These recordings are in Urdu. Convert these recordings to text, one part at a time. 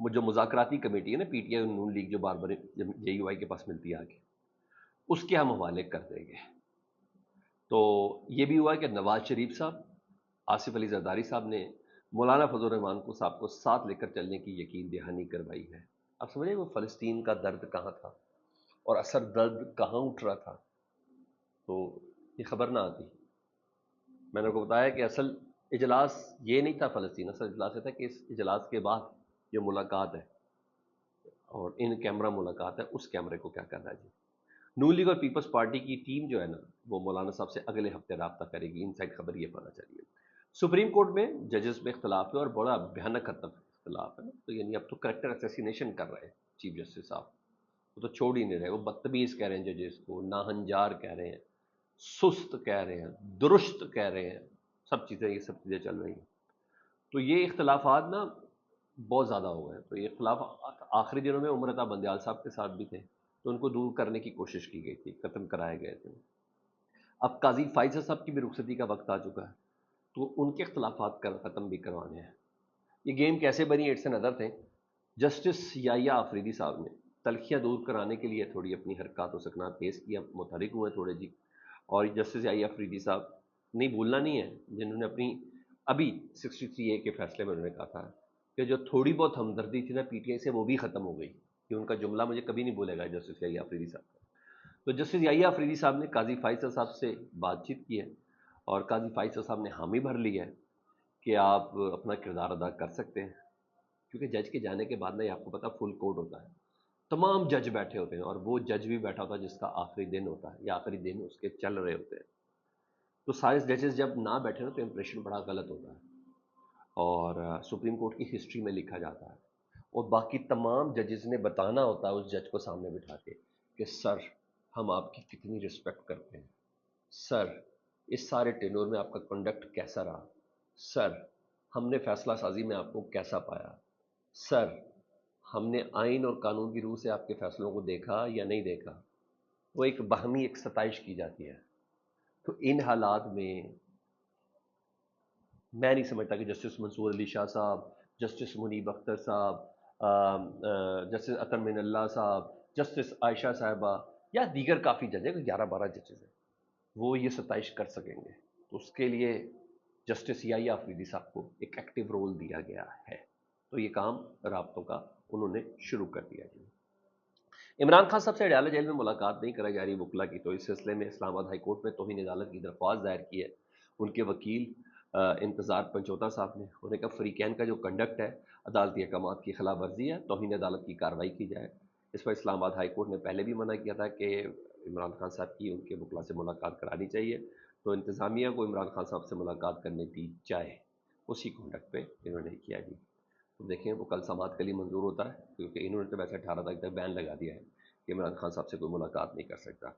وہ جو مذاکراتی کمیٹی ہے نا P T I known league جو بار بار جے یو آئی کے پاس ملتی ہے آگے، اس کے ہم حوالے کر دیں گے۔ تو یہ بھی ہوا کہ نواز شریف صاحب، آصف علی زرداری صاحب نے مولانا فضل الرحمان کو صاحب کو ساتھ لے کر چلنے کی یقین دہانی کروائی ہے۔ اب سمجھے وہ فلسطین کا درد کہاں تھا اور اثر درد کہاں اٹھ رہا تھا، تو یہ خبر نہ آتی۔ میں نے کو بتایا کہ اصل اجلاس یہ نہیں تھا فلسطین، اصل اجلاس یہ تھا کہ اس اجلاس کے بعد جو ملاقات ہے اور ان کیمرہ ملاقات ہے، اس کیمرے کو کیا کرنا ہے جی۔ نون لیگ اور پیپلز پارٹی کی ٹیم جو ہے نا وہ مولانا صاحب سے اگلے ہفتے رابطہ کرے گی، ان سائڈ خبر یہ پتہ چلی ہے۔ سپریم کورٹ میں ججز میں اختلاف ہے اور بڑا بھیانک حد تک اختلاف ہے نا، تو یعنی اب تو کریکٹر اسیسینیشن کر رہے ہیں چیف جسٹس صاحب، وہ تو چھوڑ ہی نہیں رہے، وہ بدتمیز کہہ رہے ہیں ججز کو، ناہنجار کہہ رہے ہیں، سست کہہ رہے ہیں، درست کہہ رہے ہیں، سب چیزیں یہ سب چیزیں چل رہی ہیں۔ تو یہ اختلافات نا بہت زیادہ ہو گئے، تو یہ اختلافات آخری دنوں میں عمر عطا بندیال صاحب کے ساتھ بھی تھے، تو ان کو دور کرنے کی کوشش کی گئی تھی، ختم کرائے گئے تھے۔ اب قاضی فائزہ صاحب کی بھی رخصتی کا وقت آ چکا ہے، تو ان کے اختلافات ختم بھی کروانے ہیں۔ یہ گیم کیسے بنی، اٹس نظر تھے جسٹس یحییٰ آفریدی صاحب نے تلخیاں دور کرانے کے لیے تھوڑی اپنی حرکات و سکنات تیز کیا، متحرک ہوئے تھوڑے جی، اور جسٹس یحییٰ آفریدی صاحب نہیں بھولنا نہیں ہے، جنہوں نے اپنی ابھی 63A کے فیصلے میں انہوں نے کہا تھا کہ جو تھوڑی بہت ہمدردی تھی نا پی ٹی آئی سے وہ بھی ختم ہو گئی، کہ ان کا جملہ مجھے کبھی نہیں بھولے گا جسٹس یحییٰ آفریدی صاحب کا۔ تو جسٹس یحییٰ آفریدی صاحب نے قاضی فائصل صاحب سے بات چیت کی ہے، اور قاضی فائصل صاحب نے حامی بھر لی ہے کہ آپ اپنا کردار ادا کر سکتے ہیں، کیونکہ جج کے جانے کے بعد نا یہ آپ کو پتا فل کورٹ ہوتا ہے، تمام جج بیٹھے ہوتے ہیں، اور وہ جج بھی بیٹھا ہوتا ہے جس کا آخری دن ہوتا ہے یا آخری دن اس کے چل رہے ہوتے ہیں، تو سارے ججز جب نہ بیٹھے نا تو امپریشن بڑا غلط ہوتا ہے، اور سپریم کورٹ کی ہسٹری میں لکھا جاتا ہے، اور باقی تمام ججز نے بتانا ہوتا ہے اس جج کو سامنے بٹھا کے کہ سر ہم آپ کی کتنی رسپیکٹ کرتے ہیں، سر اس سارے ٹینور میں آپ کا کنڈکٹ کیسا رہا، سر ہم نے فیصلہ سازی میں آپ کو کیسا پایا، سر ہم نے آئین اور قانون کی روح سے آپ کے فیصلوں کو دیکھا یا نہیں دیکھا، وہ ایک باہمی ایک ستائش کی جاتی ہے۔ تو ان حالات میں نہیں سمجھتا کہ جسٹس منصور علی شاہ صاحب، جسٹس منیب اختر صاحب، جسٹس عطر من اللہ صاحب، جسٹس عائشہ صاحبہ یا دیگر کافی جج ہیں، 11-12 ججز ہیں، وہ یہ ستائش کر سکیں گے، تو اس کے لیے جسٹس یحییٰ آفریدی صاحب کو ایک ایکٹیو رول دیا گیا ہے، تو یہ کام رابطوں کا انہوں نے شروع کر دیا جی۔ عمران خان صاحب سے اڈیالہ جیل میں ملاقات نہیں کرائی جا رہی وکلا کی، تو اس سلسلے میں اسلام آباد ہائی کورٹ میں توہین عدالت کی درخواست دائر کی ہے۔ ان کے وکیل انتظار پنچوتا صاحب نے انہوں نے کہا فریقین کا جو کنڈکٹ ہے عدالتی احکامات کی خلاف ورزی ہے، توہین عدالت کی کارروائی کی جائے۔ اس پر اسلام آباد ہائی کورٹ نے پہلے بھی منع کیا تھا کہ عمران خان صاحب کی ان کے وکلا سے ملاقات کرانی چاہیے، تو انتظامیہ کو عمران خان صاحب سے ملاقات کرنے دی جائے، اسی کنڈکٹ پہ انہوں نے کیا جی۔ تو دیکھیں وہ کل سماعت کے لیے منظور ہوتا ہے، کیونکہ انہوں نے تو ویسے 18 تاریخ تک بین لگا دیا ہے کہ عمران خان صاحب سے کوئی ملاقات نہیں کر سکتا۔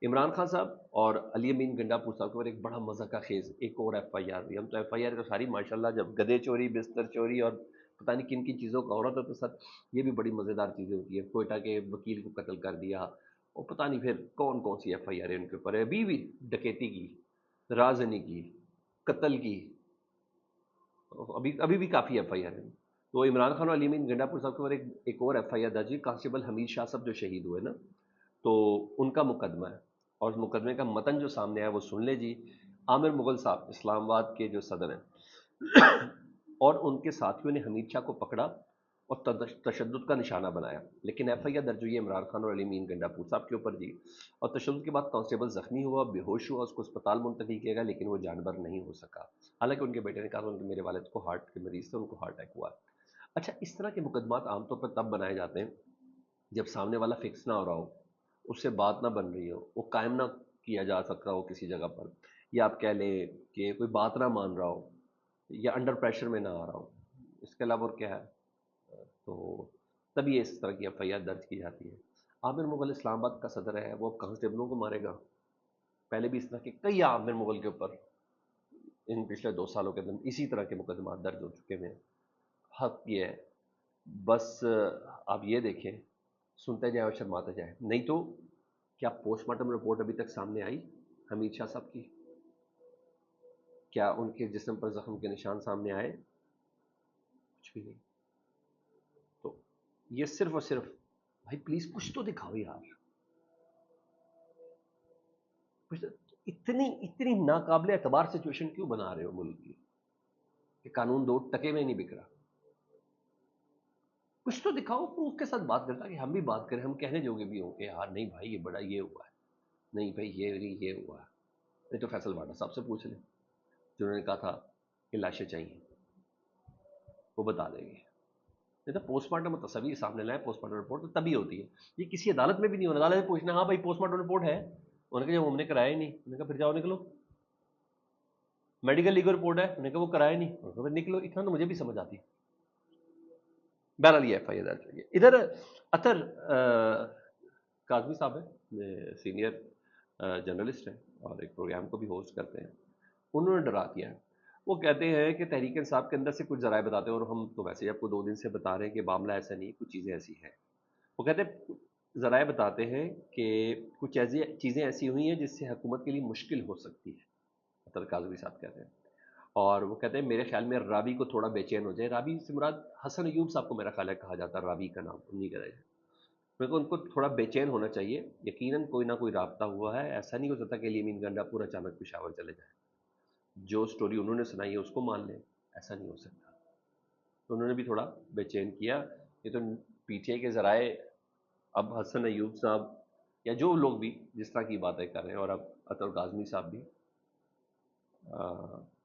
عمران خان صاحب اور علی امین گنڈا پور صاحب کے اوپر ایک بڑا مزہ کا خیز ایک اور ایف آئی آر ہوئی۔ ہم تو ایف آئی آر کا ساری ماشاءاللہ جب گدے چوری، بستر چوری اور پتہ نہیں کن کن چیزوں کا ہو رہا تھا تو سر یہ بھی بڑی مزیدار چیزیں ہوتی ہیں، کوئٹہ کے وکیل کو قتل کر دیا، اور پتہ نہیں پھر کون کون C F I are in کے اوپر ہے، ابھی بھی ڈکیتی کی، رازنی کی، قتل کی، ابھی بھی کافی ایف آئی آر ہیں۔ تو عمران خان اور علی امین گنڈا پور صاحب کے اوپر ایک اور ایف آئی آر درج ہوئی، کانسٹیبل حمید شاہ صاحب جو شہید ہوئے نا، تو ان کا مقدمہ ہے، اور اس مقدمے کا متن جو سامنے آیا وہ سن لے جی۔ عامر مغل صاحب اسلام آباد کے جو صدر ہیں اور ان کے ساتھیوں نے حمید شاہ کو پکڑا اور تشدد کا نشانہ بنایا، لیکن ایف آئی آر درج ہوئی ہے عمران خان اور علی امین گنڈا پور صاحب کے اوپر جی، اور تشدد کے بعد کانسٹیبل زخمی ہوا، بے ہوش ہوا، اس کو اسپتال منتقل کیا گیا، لیکن وہ جانبر نہیں ہو سکا، حالانکہ ان کے بیٹے نے کہا تھا کہ میرے والد کو ہارٹ کے مریض تھے، ان کو ہارٹ اٹیک ہوا۔ اچھا، اس طرح کے مقدمات عام طور پر تب بنائے جاتے ہیں جب سامنے والا فکس نہ ہو رہا ہو، اس سے بات نہ بن رہی ہو، وہ قائم نہ کیا جا سکتا ہو کسی جگہ پر، یا آپ کہہ لیں کہ کوئی بات نہ مان رہا ہو، یا انڈر پریشر میں نہ آ رہا ہو، اس کے علاوہ اور کیا ہے، تو تبھی اس طرح کی ایف آئی آر درج کی جاتی ہے۔ عامر مغل اسلام آباد کا صدر ہے، وہ اب کانسٹیبلوں کو مارے گا؟ پہلے بھی اس طرح کے کئی عامر مغل کے اوپر ان پچھلے 2 سالوں کے اندر اسی طرح کے مقدمات درج ہو چکے ہیں۔ حق یہ ہے بس آپ یہ دیکھیں، سنتے جائیں اور شرماتے جائیں، نہیں تو کیا پوسٹ مارٹم رپورٹ ابھی تک سامنے آئی حمید شاہ صاحب کی؟ کیا ان کے جسم پر زخم کے نشان سامنے آئے؟ کچھ بھی نہیں۔ یہ صرف اور صرف بھائی پلیز کچھ تو دکھاؤ یار. اتنی ناقابل اعتبار سچویشن کیوں بنا رہے ہو ملک کی کہ قانون 2 ٹکے میں نہیں بک رہا؟ کچھ تو دکھاؤ، پروف کے ساتھ بات کرتا کہ ہم بھی بات کریں، ہم کہنے جو گے بھی ہوں کہ یار نہیں بھائی یہ بڑا یہ ہوا ہے، نہیں بھائی یہ نہیں یہ ہوا ہے. نہیں تو فیصل واڈا صاحب سے پوچھ لیں جنہوں نے کہا تھا کہ لاشیں چاہیے، وہ بتا دیں گے. نہیں تو پوسٹ مارٹم تصویر سامنے لائیں، پوسٹ مارٹم رپورٹ تو تبھی ہوتی ہے. یہ کسی عدالت میں بھی نہیں ہونا. عدالت میں پوچھنا ہاں بھائی پوسٹ مارٹم رپورٹ ہے، انہوں نے کہا ہم نے کرایا ہی نہیں. انہوں نے کہا پھر جاؤ نکلو. میڈیکل لیگل رپورٹ ہے، انہوں نے کہا وہ کرایا نہیں. انہوں نے کہا پھر نکلو. اتنا تو مجھے بھی سمجھ آتی. بہرحال یہ ایف آئی آر چاہیے. ادھر اطہر کاظمی صاحب ہیں، سینئر جرنلسٹ ہیں اور ایک پروگرام کو بھی ہوسٹ کرتے ہیں. انہوں نے ڈرا کیا ہے. وہ کہتے ہیں کہ تحریک انصاف کے اندر سے کچھ ذرائع بتاتے ہیں، اور ہم تو ویسے ہی آپ کو 2 دن سے بتا رہے ہیں کہ معاملہ ایسا نہیں، کچھ چیزیں ایسی ہیں. وہ کہتے ہیں ذرائع بتاتے ہیں کہ کچھ ایسی چیزیں ایسی ہوئی ہیں جس سے حکومت کے لیے مشکل ہو سکتی ہے. اطہر کاظمی صاحب کہتے ہیں. اور وہ کہتے ہیں میرے خیال میں راوی کو تھوڑا بے چین ہو جائے. راوی سے مراد حسن ایوب صاحب کو میرا خیال ہے کہا جاتا ہے، راوی کا نام انہیں کا ہے. ان کو تھوڑا بے چین ہونا چاہیے. یقیناً کوئی نہ کوئی رابطہ ہوا ہے. ایسا نہیں ہو سکتا کہ الیمین گنڈا پورا اچانک پشاور چلے جائے. جو سٹوری انہوں نے سنائی ہے اس کو مان لیں، ایسا نہیں ہو سکتا. تو انہوں نے بھی تھوڑا بے چین کیا. یہ تو پی ٹی آئی کے ذرائع اب حسن ایوب صاحب یا جو لوگ بھی جس طرح کی باتیں کر رہے ہیں، اور اب اطہر کاظمی صاحب بھی،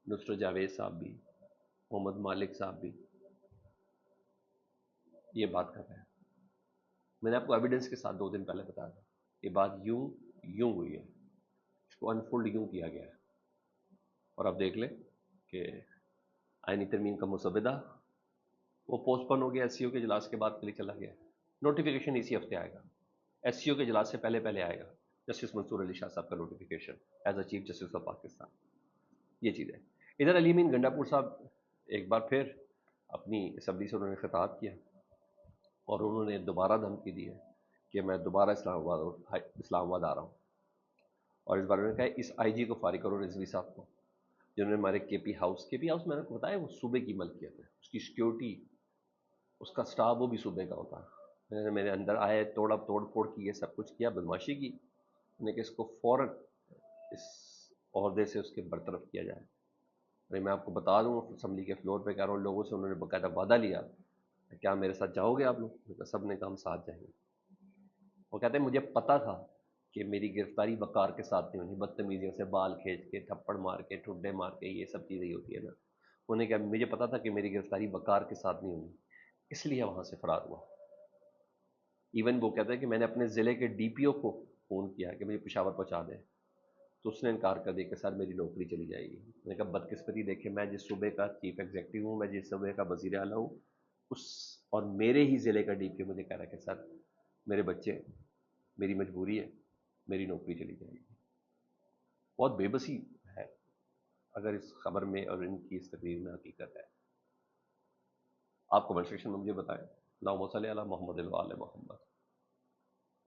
نصرت جاوید صاحب بھی، محمد مالک صاحب بھی یہ بات کر رہے ہیں. میں نے آپ کو ایویڈنس کے ساتھ 2 دن پہلے بتایا تھا. یہ بات یوں ہوئی ہے، اس کو انفولڈ یوں کیا گیا ہے. اور آپ دیکھ لیں کہ آئینی ترمیم کا مسودہ وہ پوسٹ پون ہو گیا، ایس سی او کے اجلاس کے بعد کے لیے چلا گیا. نوٹیفیکیشن اسی ہفتے آئے گا، ایس سی او کے اجلاس سے پہلے آئے گا جسٹس منصور علی شاہ صاحب کا notification as a chief justice of Pakistan. یہ چیز ہے. ادھر علی امین گنڈا پور صاحب ایک بار پھر اپنی اسمبلی سے انہوں نے خطاب کیا اور انہوں نے دوبارہ دھمکی دی ہے کہ میں دوبارہ اسلام آباد آ رہا ہوں. اور اس بارے میں کہا اس آئی جی کو فارغ کرو، رضوی صاحب کو، جنہوں نے ہمارے کے پی ہاؤس میں نے آپ کو بتایا وہ صوبے کی ملکیت ہے، اس کی سیکیورٹی، اس کا سٹاف وہ بھی صوبے کا ہوتا ہے. میرے اندر آئے، توڑ پھوڑ کی، یہ سب کچھ کیا، بدماشی کی. نے کہ اس کو فوراً اس عہدے سے اس کے برطرف کیا جائے. میں آپ کو بتا دوں اسمبلی کے فلور پہ کہہ رہا ہوں لوگوں سے، انہوں نے باقاعدہ وعدہ لیا کیا میرے ساتھ جاؤ گے آپ لوگ؟ سب نے کہا ہم ساتھ جائیں گے. وہ کہتے ہیں مجھے پتا تھا کہ میری گرفتاری وقار کے ساتھ نہیں ہونی، بدتمیزیوں سے بال کھینچ کے، تھپڑ مار کے، ٹھڈے مار کے، یہ سب چیزیں ہی ہوتی ہے نا. انہوں نے کہا مجھے پتا تھا کہ میری گرفتاری وقار کے ساتھ نہیں ہونی، اس لیے وہاں سے فرار ہوا. ایون وہ کہتے ہیں کہ میں نے اپنے ضلع کے ڈی پی او کو فون کیا کہ مجھے پشاور پہنچا دیں، تو اس نے انکار کر دیا کہ سر میری نوکری چلی جائے گی. میں نے کہا بدقسمتی دیکھیں، میں جس صوبے کا چیف ایگزیکٹو ہوں، میں جس صوبے کا وزیر اعلیٰ ہوں، اس اور میرے ہی ضلع کا ڈی پی او مجھے کہہ رہا ہے کہ سر میرے بچے، میری مجبوری ہے، میری نوکری چلی جائے گی. بہت بے بسی ہے اگر اس خبر میں اور ان کی اس تقریر میں حقیقت ہے. آپ کمنٹ سیکشن میں مجھے بتائیں. اللہم صلی علی محمد و آل محمد.